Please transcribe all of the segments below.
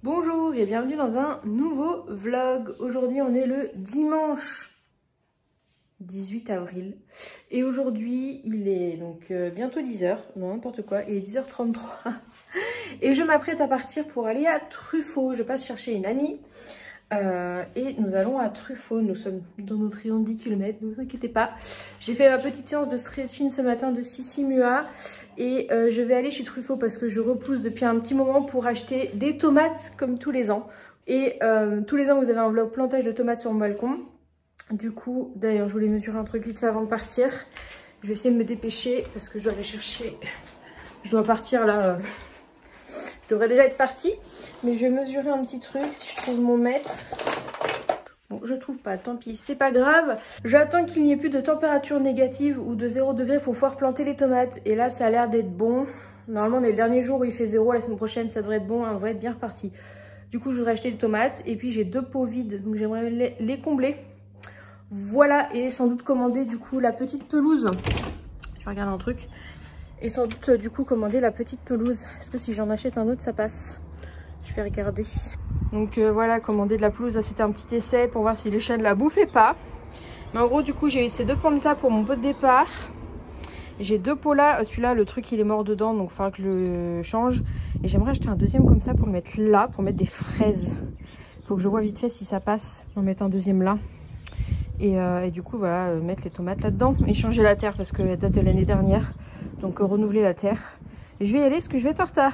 Bonjour et bienvenue dans un nouveau vlog. Aujourd'hui on est le dimanche 18 avril et aujourd'hui il est donc bientôt 10h, non n'importe quoi, il est 10h33 et je m'apprête à partir pour aller à Truffaut. Je passe chercher une amie et nous allons à Truffaut. Nous sommes dans notre rayon de 10 km, ne vous inquiétez pas. J'ai fait ma petite séance de stretching ce matin de Sissi Mua et je vais aller chez Truffaut parce que je repousse depuis un petit moment pour acheter des tomates comme tous les ans. Et tous les ans vous avez un vlog plantage de tomates sur mon balcon. Du coup, d'ailleurs je voulais mesurer un truc vite fait avant de partir. Je vais essayer de me dépêcher parce que je dois aller chercher, je dois partir là, je devrais déjà être partie. Mais je vais mesurer un petit truc si je trouve mon mètre. Bon, je trouve pas, tant pis, c'est pas grave. J'attends qu'il n'y ait plus de température négative ou de 0 degré pour pouvoir planter les tomates. Et là, ça a l'air d'être bon. Normalement, on est le dernier jour où il fait 0. La semaine prochaine, ça devrait être bon, on devrait être bien reparti. Du coup, je voudrais acheter des tomates. Et puis, j'ai 2 pots vides, donc j'aimerais les combler. Voilà, et sans doute commander du coup la petite pelouse. Je vais regarder un truc. Et sans doute du coup commander la petite pelouse. Est-ce que si j'en achète un autre, ça passe? Je vais regarder. Donc voilà, commander de la pelouse, là c'était un petit essai pour voir si les chats ne la bouffaient pas. Mais en gros du coup j'ai eu ces 2 plantes là pour mon pot de départ. J'ai 2 pots là, celui-là le truc il est mort dedans donc il faudra que je le change. Et j'aimerais acheter un deuxième comme ça pour le mettre là, pour mettre des fraises. Il faut que je vois vite fait si ça passe, d'en mettre un deuxième là. Et du coup voilà, mettre les tomates là-dedans et changer la terre parce qu'elle date de l'année dernière. Donc renouveler la terre. Et je vais y aller parce que je vais être en retard.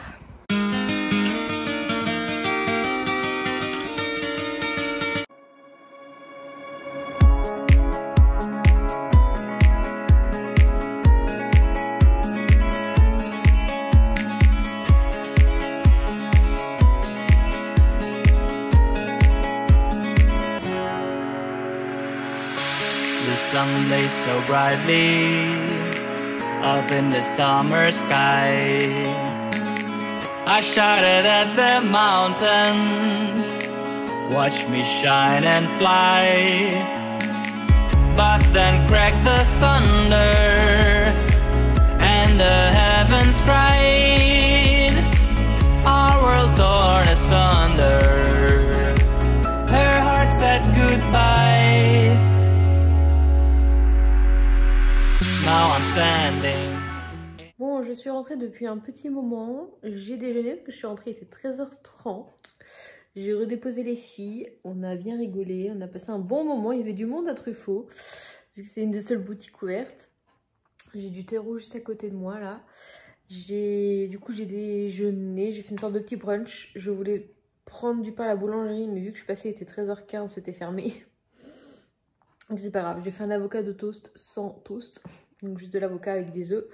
The sun lays so brightly up in the summer sky. I shouted at the mountains, watch me shine and fly. But then cracked the thunder and the heavens cried, our world torn asunder. Her heart said goodbye. Now I'm standing. Bon, je suis rentrée depuis un petit moment. J'ai déjeuné parce que je suis rentrée, il était 13h30. J'ai redéposé les filles. On a bien rigolé. On a passé un bon moment. Il y avait du monde à Truffaut. Vu que c'est une des seules boutiques ouvertes. J'ai du thé rouge juste à côté de moi là. Du coup, j'ai déjeuné. J'ai fait une sorte de petit brunch. Je voulais prendre du pain à la boulangerie. Mais vu que je suis passée, il était 13h15, c'était fermé. Donc c'est pas grave. J'ai fait un avocado toast sans toast. Donc juste de l'avocat avec des œufs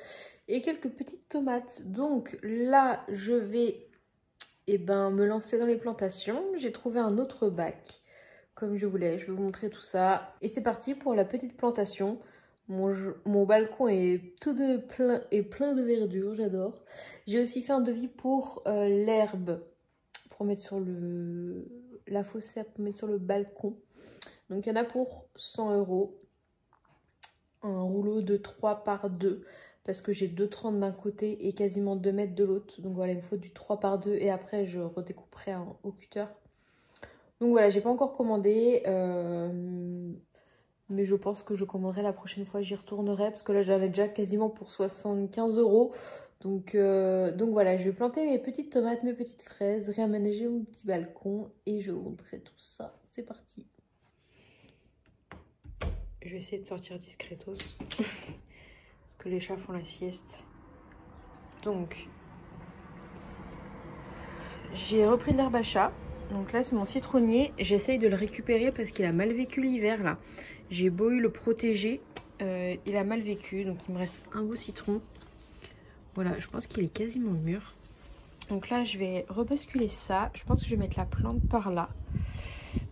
et quelques petites tomates. Donc là je vais me lancer dans les plantations. J'ai trouvé un autre bac comme je voulais. Je vais vous montrer tout ça. Et c'est parti pour la petite plantation. Mon balcon est plein de verdure, j'adore. J'ai aussi fait un devis pour l'herbe pour mettre sur la fossette, pour mettre sur le balcon. Donc il y en a pour 100 €. Un rouleau de 3 par 2 parce que j'ai 2,30 d'un côté et quasiment 2 mètres de l'autre. Donc voilà, il me faut du 3 par 2 et après je redécouperai au cutter. Donc voilà, j'ai pas encore commandé mais je pense que je commanderai la prochaine fois, j'y retournerai parce que là j'en ai déjà quasiment pour 75 €. Donc voilà, je vais planter mes petites tomates, mes petites fraises, réaménager mon petit balcon et je vous montrerai tout ça. C'est parti. Je vais essayer de sortir discretos parce que les chats font la sieste. Donc j'ai repris de l'herbe à chat. Donc là c'est mon citronnier. J'essaye de le récupérer parce qu'il a mal vécu l'hiver là. J'ai beau eu le protéger, il a mal vécu. Donc il me reste un beau citron. Voilà, je pense qu'il est quasiment mûr. Donc là je vais rebasculer ça. Je pense que je vais mettre la plante par là.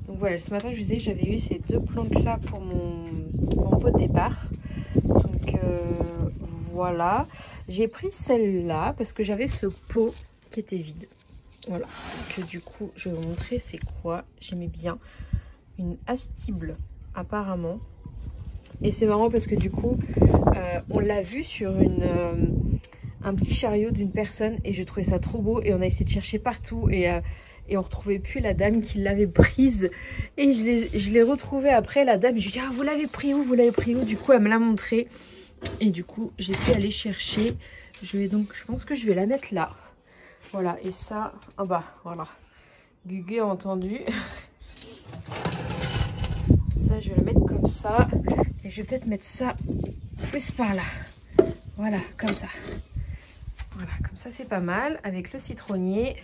Donc voilà, ce matin je vous disais que j'avais eu ces 2 plantes là pour mon pot de départ. Donc voilà, j'ai pris celle-là parce que j'avais ce pot qui était vide. Voilà, donc du coup je vais vous montrer c'est quoi. J'aimais bien une astible apparemment. Et c'est marrant parce que du coup on l'a vu sur un petit chariot d'une personne et je trouvais ça trop beau et on a essayé de chercher partout et et on retrouvait plus la dame qui l'avait prise. Et je l'ai retrouvée après, la dame. Je lui ai dit, ah, vous l'avez pris où? Vous l'avez pris où? Du coup, elle me l'a montré. Et du coup, j'ai pu aller chercher. Je pense que je vais la mettre là. Voilà, et ça, ah bah, voilà. Gugu a entendu. Ça, je vais le mettre comme ça. Et je vais peut-être mettre ça plus par là. Voilà, comme ça. Voilà, comme ça, c'est pas mal. Avec le citronnier.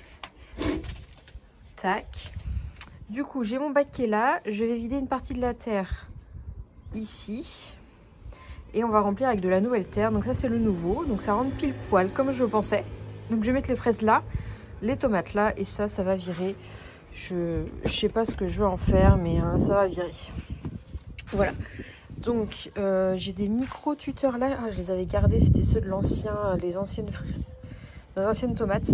Tac. Du coup, j'ai mon bac qui est là. Je vais vider une partie de la terre ici. Et on va remplir avec de la nouvelle terre. Donc ça, c'est le nouveau. Donc ça rentre pile poil, comme je pensais. Donc je vais mettre les fraises là, les tomates là. Et ça va virer. Je sais pas ce que je veux en faire, mais ça va virer. Voilà. Donc j'ai des micro-tuteurs là. Ah, je les avais gardés. C'était ceux de les anciennes tomates.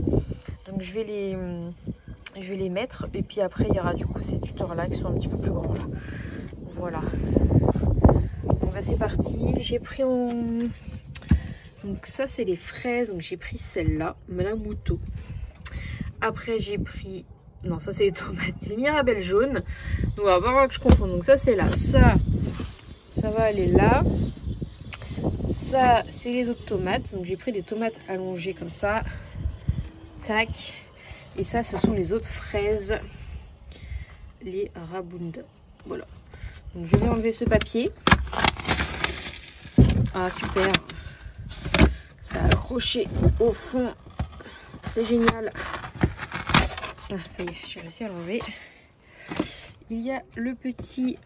Donc je vais les mettre. Et puis après, il y aura du coup ces tuteurs là qui sont un petit peu plus grands là. Voilà. Donc bah, c'est parti. J'ai pris donc ça c'est les fraises. Donc j'ai pris celle-là, Madame Mouton. Après j'ai pris... Non, ça c'est les tomates. Les mirabelles jaunes. Donc on va voir que je confonds. Donc ça c'est là. Ça va aller là. Ça c'est les autres tomates. Donc j'ai pris des tomates allongées comme ça. Tac. Et ça ce sont les autres fraises. Les rabunda. Voilà. Donc je vais enlever ce papier. Ah super. Ça a accroché au fond. C'est génial. Ah, ça y est, j'ai réussi à l'enlever. Il y a le petit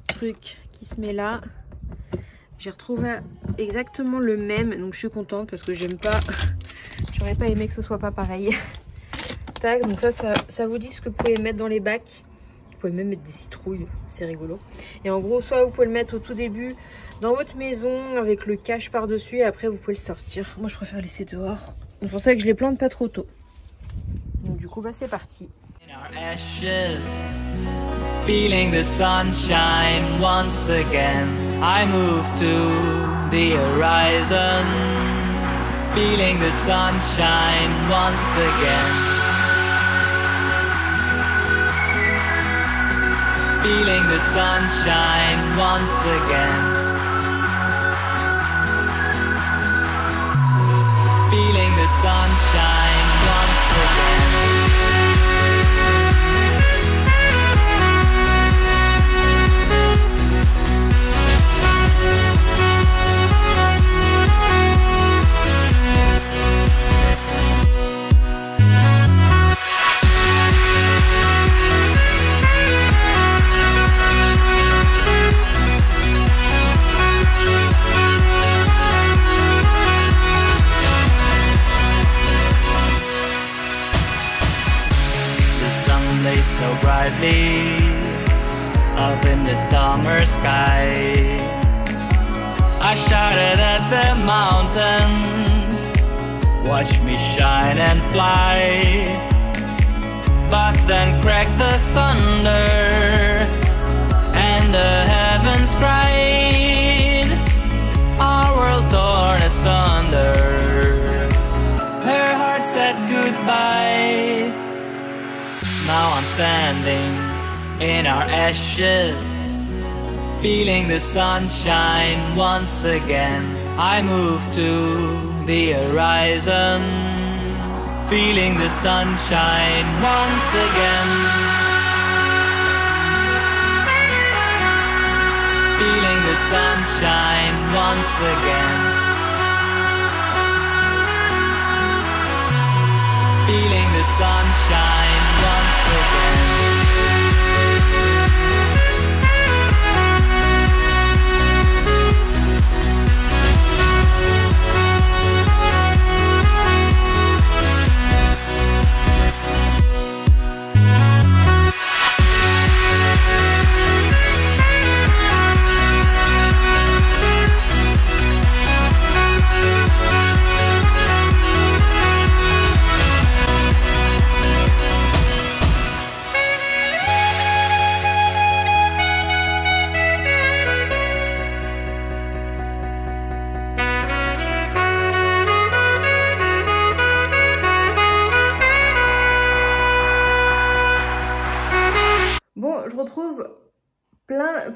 truc qui se met là. J'ai retrouvé exactement le même. Donc je suis contente parce que j'aime pas. J'aurais pas aimé que ce soit pas pareil. Tac, donc là ça vous dit ce que vous pouvez mettre dans les bacs. Vous pouvez même mettre des citrouilles, c'est rigolo. Et en gros, soit vous pouvez le mettre au tout début dans votre maison avec le cache par-dessus et après vous pouvez le sortir. Moi je préfère laisser dehors. C'est pour ça que je les plante pas trop tôt. Donc du coup bah c'est parti. In our ashes, feeling the sunshine once again. I move to the horizon, feeling the sunshine once again. Feeling the sunshine once again. Feeling the sunshine once again. So brightly up in the summer sky, I shouted at the mountains, watch me shine and fly. But then cracked the thunder and the heavens cried, our world torn asunder. Her heart said goodbye. Now I'm standing in our ashes, feeling the sunshine once again. I move to the horizon, feeling the sunshine once again. Feeling the sunshine once again. Feeling the sunshine once again. Bon, je retrouve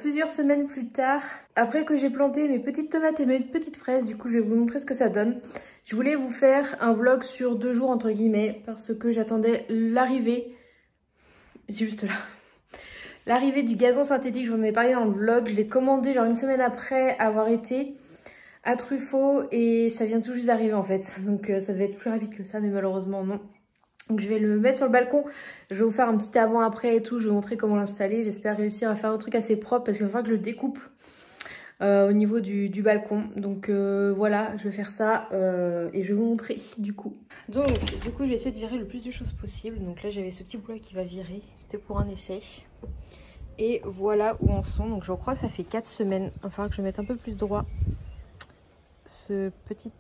plusieurs semaines plus tard, après que j'ai planté mes petites tomates et mes petites fraises. Du coup, je vais vous montrer ce que ça donne. Je voulais vous faire un vlog sur 2 jours entre guillemets parce que j'attendais l'arrivée. C'est juste là. L'arrivée du gazon synthétique, je vous en ai parlé dans le vlog. Je l'ai commandé genre une semaine après avoir été à Truffaut et ça vient tout juste d'arriver en fait. Donc ça devait être plus rapide que ça, mais malheureusement non. Donc je vais le mettre sur le balcon. Je vais vous faire un petit avant-après et tout. Je vais vous montrer comment l'installer. J'espère réussir à faire un truc assez propre parce qu'il va falloir que je le découpe au niveau du balcon. Donc voilà, je vais faire ça et je vais vous montrer du coup. Donc du coup je vais essayer de virer le plus de choses possible. Donc là j'avais ce petit bout là qui va virer. C'était pour un essai. Et voilà où en sont. Donc je crois que ça fait 4 semaines. Il va falloir que je mette un peu plus droit. Ce petit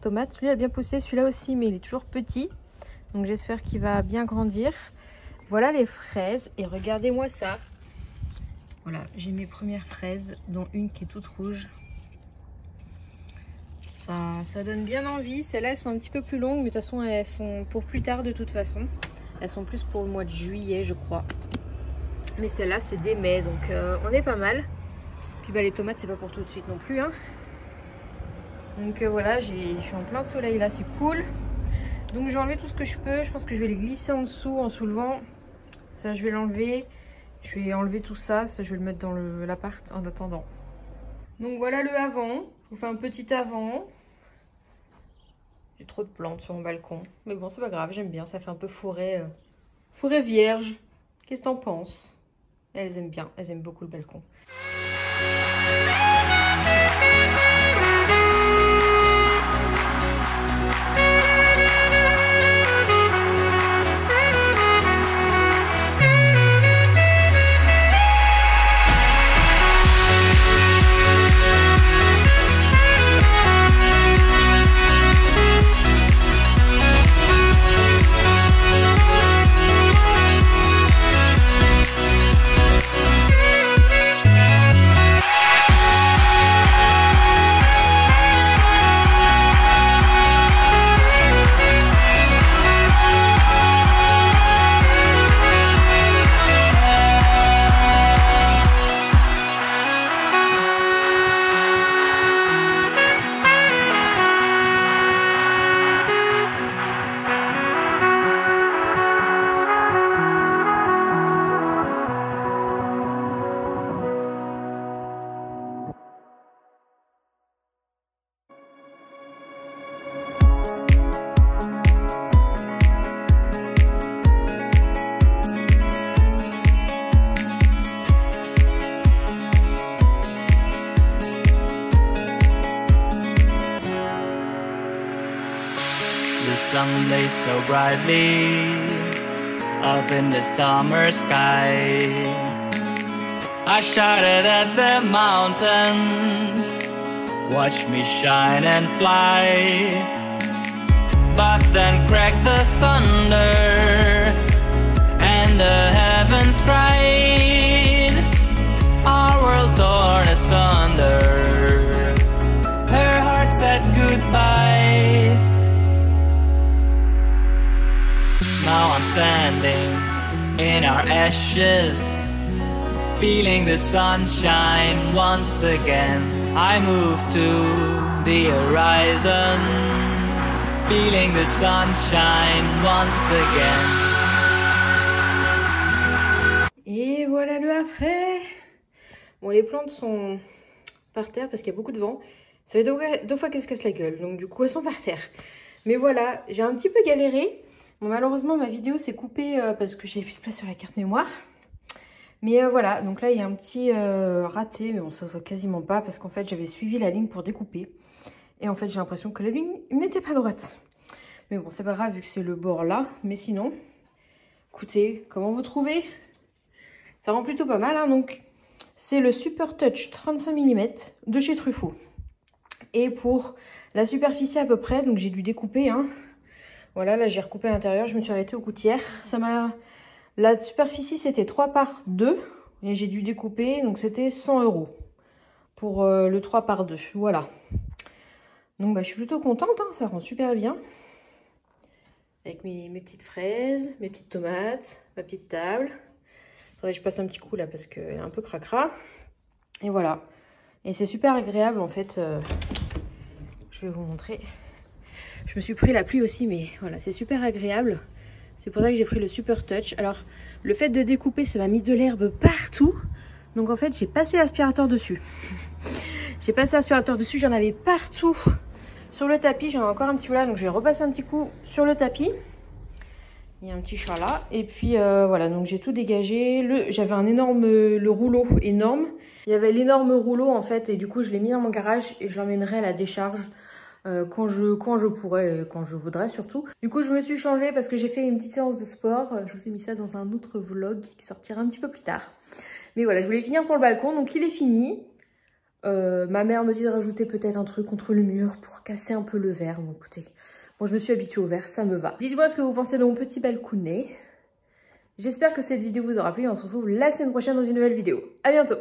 tomate. Celui-là a bien poussé. Celui-là aussi, mais il est toujours petit. Donc j'espère qu'il va bien grandir. Voilà les fraises. Et regardez-moi ça. Voilà, j'ai mes premières fraises, dont une qui est toute rouge. Ça donne bien envie. Celles-là, elles sont un petit peu plus longues. Mais de toute façon, elles sont pour plus tard de toute façon. Elles sont plus pour le mois de juillet, je crois. Mais celle-là c'est dès mai, donc on est pas mal. Puis bah les tomates c'est pas pour tout de suite non plus hein. Donc voilà, je suis en plein soleil là, c'est cool. Donc je vais enlever tout ce que je peux. Je pense que je vais les glisser en dessous en soulevant. Ça je vais l'enlever. Je vais enlever tout ça. Ça je vais le mettre dans l'appart en attendant. Donc voilà le avant. Je vous fais un petit avant. J'ai trop de plantes sur mon balcon. Mais bon c'est pas grave, j'aime bien. Ça fait un peu forêt vierge. Qu'est-ce que t'en penses? Elles aiment bien, elles aiment beaucoup le balcon. The sun lays so brightly up in the summer sky. I shouted at the mountains, watch me shine and fly. But then cracked the thunder and the heavens cried. Our world torn asunder. Her heart said goodbye. Now I'm standing in our ashes, feeling the sunshine once again. I move to the horizon, feeling the sunshine once again. Et voilà le après. Bon, les plantes sont par terre parce qu'il y a beaucoup de vent. Ça fait 2 fois qu'elles se cassent la gueule, donc du coup elles sont par terre. Mais voilà, j'ai un petit peu galéré. Bon, malheureusement ma vidéo s'est coupée parce que j'ai plus de place sur la carte mémoire. Mais voilà, donc là il y a un petit raté, mais bon ça se voit quasiment pas parce qu'en fait j'avais suivi la ligne pour découper. Et en fait j'ai l'impression que la ligne n'était pas droite. Mais bon c'est pas grave vu que c'est le bord là. Mais sinon, écoutez, comment vous trouvez? Ça rend plutôt pas mal hein. Donc c'est le Super Touch 35 mm de chez Truffaut. Et pour la superficie à peu près, donc j'ai dû découper hein. Voilà, là j'ai recoupé à l'intérieur, je me suis arrêtée aux gouttières. La superficie c'était 3 par 2 et j'ai dû découper, donc c'était 100 € pour le 3 par 2. Voilà. Donc bah, je suis plutôt contente, hein, ça rend super bien. Avec mes petites fraises, mes petites tomates, ma petite table. Faudrait que je passe un petit coup là parce qu'elle est un peu cracra. Et voilà. Et c'est super agréable en fait. Je vais vous montrer. Je me suis pris la pluie aussi, mais voilà, c'est super agréable. C'est pour ça que j'ai pris le Super Touch. Alors, le fait de découper, ça m'a mis de l'herbe partout. Donc en fait, j'ai passé l'aspirateur dessus. J'ai passé l'aspirateur dessus, j'en avais partout sur le tapis. J'en ai encore un petit peu là, donc je vais repasser un petit coup sur le tapis. Il y a un petit chat là. Et puis voilà, donc j'ai tout dégagé. J'avais un énorme, le rouleau énorme. Il y avait l'énorme rouleau en fait, et du coup je l'ai mis dans mon garage et je l'emmènerai à la décharge. Quand je pourrais, quand je voudrais surtout. Du coup, je me suis changée parce que j'ai fait une petite séance de sport. Je vous ai mis ça dans un autre vlog qui sortira un petit peu plus tard. Mais voilà, je voulais finir pour le balcon, donc il est fini. Ma mère me dit de rajouter peut-être un truc contre le mur pour casser un peu le verre. Bon, écoutez, bon, je me suis habituée au verre, ça me va. Dites-moi ce que vous pensez de mon petit balconnet. J'espère que cette vidéo vous aura plu. On se retrouve la semaine prochaine dans une nouvelle vidéo. À bientôt!